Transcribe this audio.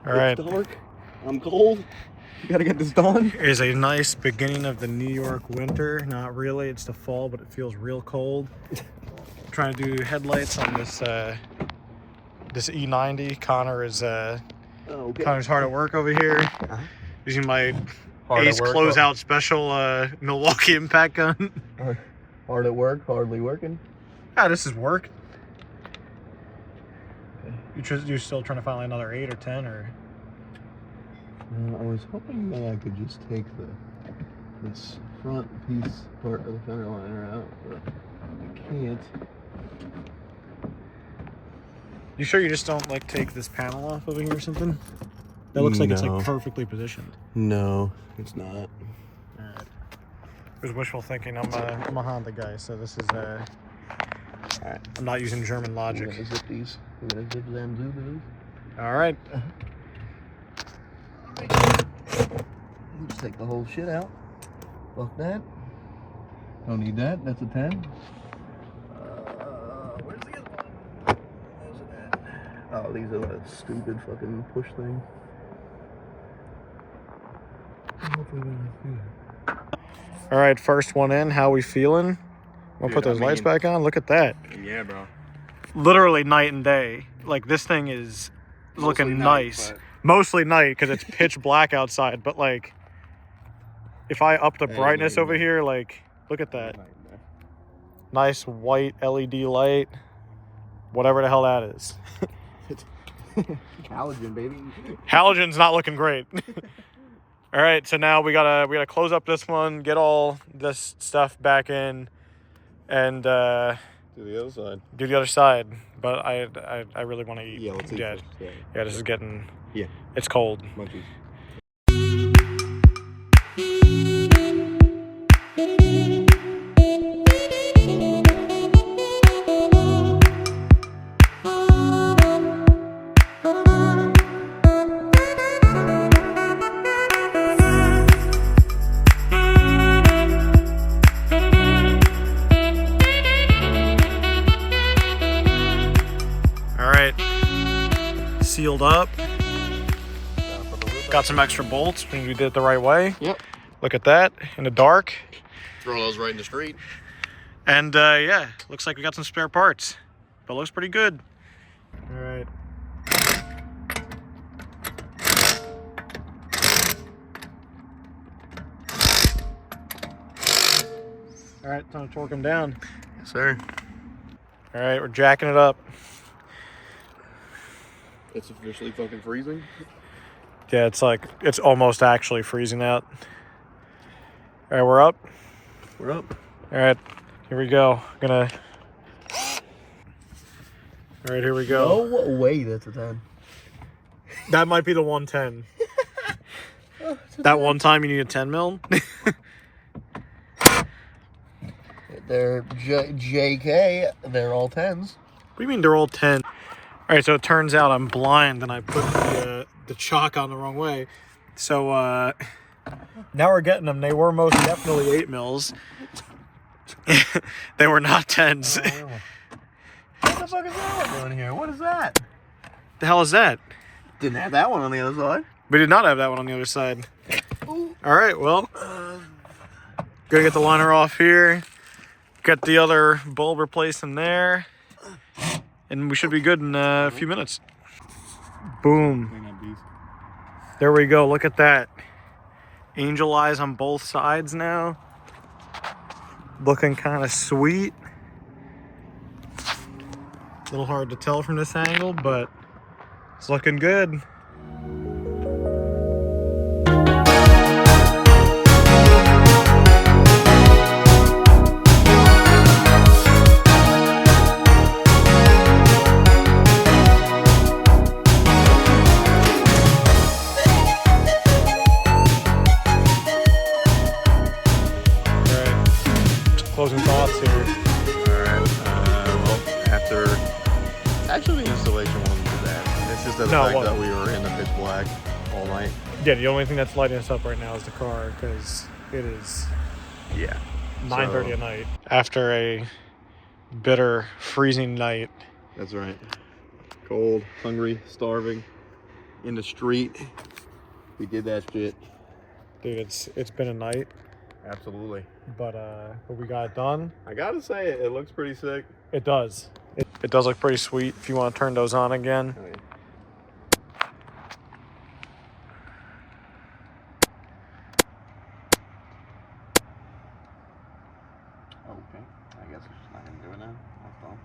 All right. It's dark. I'm cold. You gotta get this done. Here's a nice beginning of the New York winter. Not really, it's the fall, but it feels real cold. Trying to do headlights on this this E90. Connor's hard at work over here. Using my Ace closeout special Milwaukee impact gun. Hard at work, hardly working. Ah, this is work. You're still trying to find like another 8 or 10 or? I was hoping that I could just take this front piece part of the fender liner out, but I can't. You sure you just don't like take this panel off over here or something? That looks like it's like perfectly positioned. No, it's not. All right. It was wishful thinking. I'm a Honda guy, so this is All right. I'm not using German logic. We're gonna zip these. We're gonna zip them zoobers. All right. Just take the whole shit out. Fuck that. Don't need that. That's a 10. Where's the other one? Those are that. Oh, these are that stupid fucking push thing. All right, first one in. How we feeling? We'll put those lights back on. Look at that. Yeah, bro. Literally night and day. Like this thing is looking nice. Mostly night because it's pitch black outside. But like, if I up the brightness over here, like, look at that. Nice white LED light. Whatever the hell that is. Halogen, baby. Halogen's not looking great. All right, so now we gotta close up this one, get all this stuff back in, and do the other side. Do the other side. But I really want to eat. Yeah, let's eat. Yeah, yeah, this is getting. Yeah. It's cold. Monkeys. Sealed up. Got some extra bolts when you did it the right way. Yep. Look at that in the dark. Throw those right in the street. And yeah, looks like we got some spare parts, but looks pretty good. All right. All right, time to torque them down. Yes, sir. All right, we're jacking it up. It's officially fucking freezing. Yeah, it's almost actually freezing out. All right, we're up. We're up. All right, here we go. All right, here we go. No way, that's a 10. That might be the 110. That one time you need a 10 mil. They're JK. They're all 10s. What do you mean they're all 10? All right, so it turns out I'm blind and I put the chalk on the wrong way. So now we're getting them. They were most definitely 8 mils. They were not 10s. Oh. What the fuck is that doing here? What is that? The hell is that? Didn't have that one on the other side. We did not have that one on the other side. Ooh. All right, well, gonna get the liner off here. Get the other bulb replaced in there. And we should be good in a few minutes. Boom. There we go. Look at that. Angel eyes on both sides now. Looking kind of sweet. A little hard to tell from this angle, but it's looking good. Closing thoughts here. Alright, well, after... Actually, the installation wasn't too bad. It's just the fact that we were in the pitch black all night. Yeah, the only thing that's lighting us up right now is the car, because it is 9:30 at night. After a bitter, freezing night. That's right. Cold, hungry, starving. in the street. We did that shit. Dude, it's been a night, Absolutely. but we got it done. I gotta say, it looks pretty sick. It does. It does look pretty sweet. If you want to turn those on again. Oh, yeah. Okay. I guess I'm just not gonna do it now. That's all.